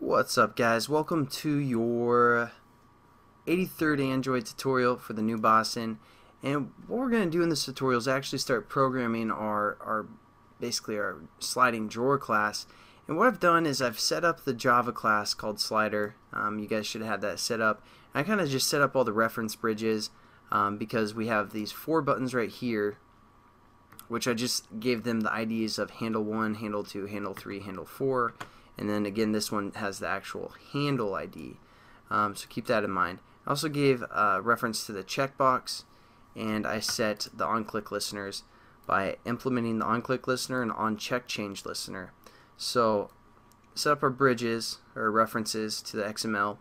What's up, guys? Welcome to your 83rd Android tutorial for the new Boston. And what we're going to do in this tutorial is actually start programming basically our sliding drawer class. And what I've done is I've set up the Java class called Slider. You guys should have that set up. And I kind of just set up all the reference bridges because we have these 4 buttons right here, which I just gave them the IDs of handle 1, handle 2, handle 3, handle 4. And then again, this one has the actual handle ID, so keep that in mind. I also gave reference to the checkbox, and I set the on-click listeners by implementing the on-click listener and on-check change listener. So set up our bridges or references to the XML.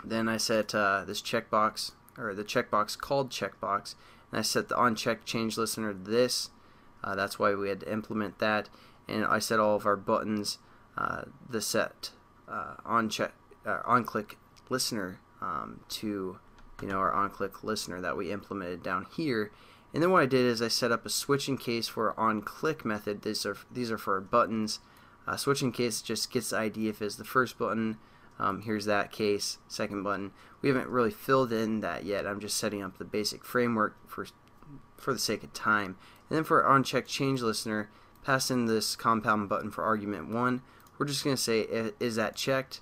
Then I set this checkbox, or the checkbox called checkbox, and I set the on-check change listener to this. That's why we had to implement that. And I set all of our buttons the set on-click listener to our on-click listener that we implemented down here. And then what I did is I set up a switching case for our on-click method. These are for our buttons. Switching case just gets the ID if it's the first button. Here's that case, second button. We haven't really filled in that yet. I'm just setting up the basic framework for the sake of time. And then for our on-check change listener, pass in this compound button for argument 1. We're just going to say, is that checked?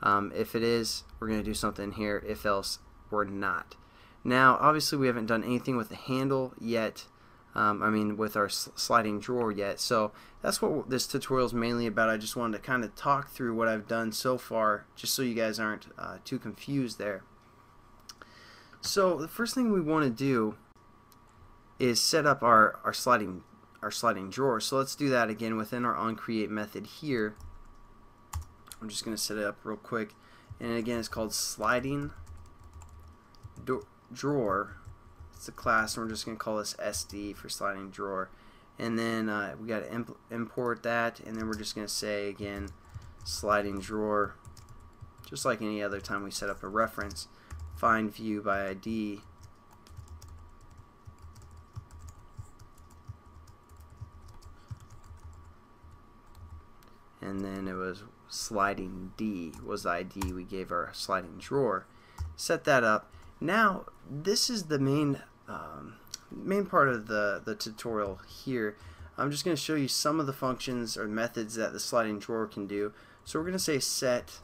If it is, we're going to do something here. If else, we're not. Now, obviously, we haven't done anything with the handle yet. With our sliding drawer yet. So that's what this tutorial is mainly about. I just wanted to kind of talk through what I've done so far, just so you guys aren't too confused there. So the first thing we want to do is set up our sliding drawer. So let's do that again within our onCreate method here. I'm just going to set it up real quick, and again it's called SlidingDrawer. It's a class, and we're just going to call this SD for sliding drawer. And then we got to import that, and then we're just going to say again sliding drawer, just like any other time we set up a reference. Find view by ID. And then it was sliding D was the ID we gave our sliding drawer. Set that up. Now this is the main part of the tutorial here. I'm just going to show you some of the functions or methods that the sliding drawer can do. So we're going to say set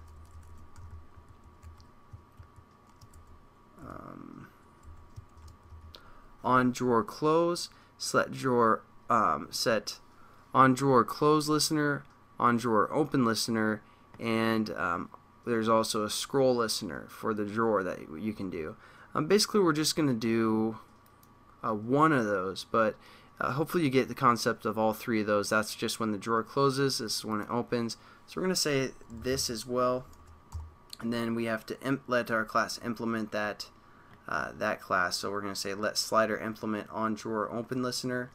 on drawer close, set on drawer close listener, on drawer open listener, and there's also a scroll listener for the drawer that you can do. Basically, we're just going to do one of those, but hopefully you get the concept of all 3 of those. That's just when the drawer closes. This is when it opens. So we're going to say this as well, and then we have to let our class implement that class. So we're going to say let slider implement on drawer open listener,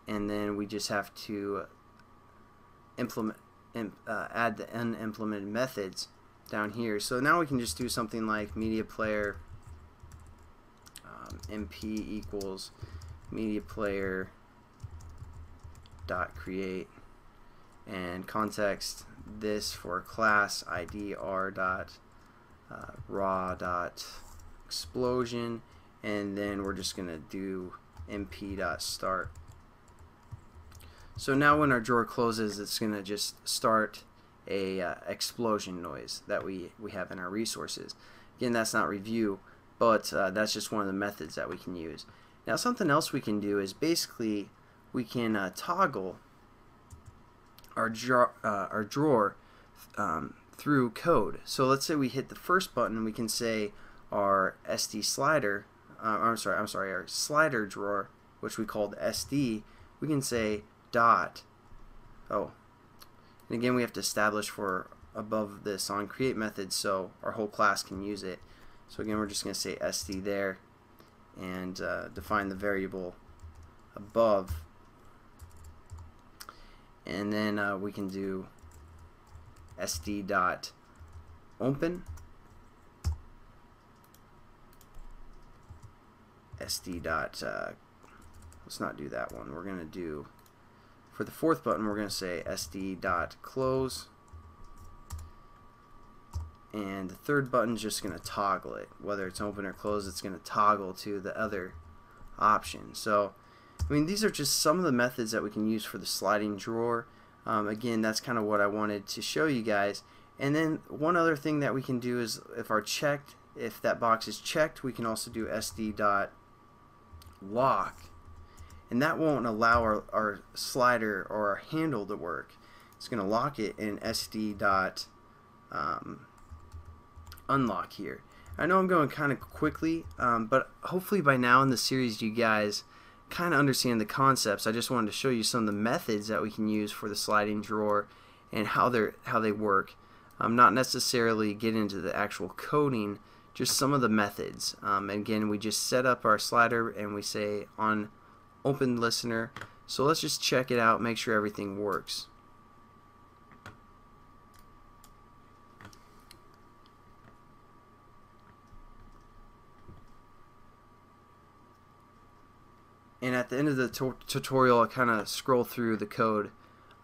and then we just have to add the unimplemented methods down here. So now we can just do something like media player mp equals media player dot create, and context this for class id r dot raw dot explosion, and then we're just gonna do mp dot start. So now when our drawer closes, it's going to just start a explosion noise that we have in our resources. Again, that's not review, but that's just one of the methods that we can use. Now something else we can do is basically we can toggle our drawer through code. So let's say we hit the first button, we can say our SD slider, our slider drawer, which we called SD, we can say and again we have to establish for above this on create method so our whole class can use it. So again we're just going to say SD there and define the variable above, and then we can do SD dot open, SD dot let's not do that one. We're going to do, for the 4th button, we're going to say SD dot close, and the third button is just going to toggle it. Whether it's open or closed, it's going to toggle to the other option. So I mean, these are just some of the methods that we can use for the sliding drawer. Again, that's kind of what I wanted to show you guys. And then one other thing that we can do is if that box is checked, we can also do SD.lock, and that won't allow our slider or our handle to work. It's going to lock it in SD.unlock here. I know I'm going kind of quickly, but hopefully by now in the series you guys kind of understand the concepts. I just wanted to show you some of the methods that we can use for the sliding drawer and how they work. Not necessarily get into the actual coding, just some of the methods. Again, we just set up our slider and we say on open listener. So let's just check it out, make sure everything works. And at the end of the tutorial, I kind of scroll through the code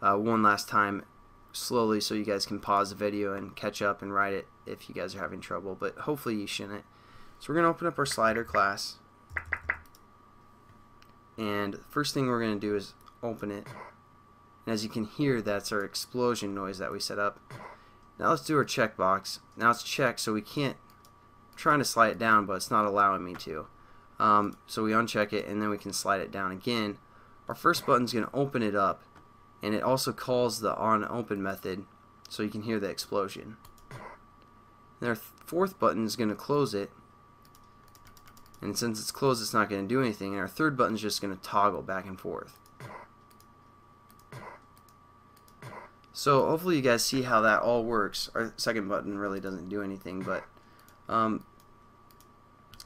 one last time slowly so you guys can pause the video and catch up and write it if you guys are having trouble, but hopefully you shouldn't. So we're going to open up our slider class, and the first thing we're going to do is open it. And as you can hear, that's our explosion noise that we set up. Now let's do our checkbox. Now it's checked, so we can't. I'm trying to slide it down, but it's not allowing me to. So we uncheck it and then we can slide it down again. Our first button is going to open it up, and it also calls the on open method so you can hear the explosion. And our fourth button is going to close it, and since it's closed it's not going to do anything, and our third button is just going to toggle back and forth. So hopefully you guys see how that all works. Our second button really doesn't do anything, but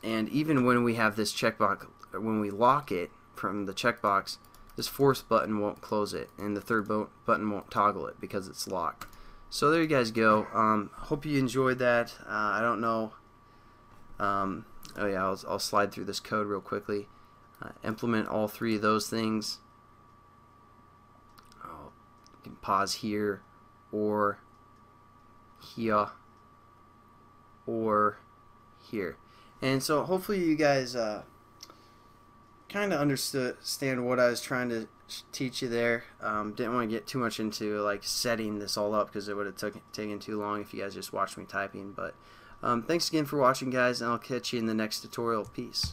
and even when we have this checkbox, when we lock it from the checkbox, this fourth button won't close it, and the third button won't toggle it because it's locked. So there you guys go. Hope you enjoyed that. I don't know. Oh yeah, I'll slide through this code real quickly. Implement all three of those things. You can pause here, or here, or here. And so hopefully you guys kind of understand what I was trying to teach you there. Didn't want to get too much into like setting this all up because it would have taken too long if you guys just watched me typing. But thanks again for watching, guys, and I'll catch you in the next tutorial. Peace.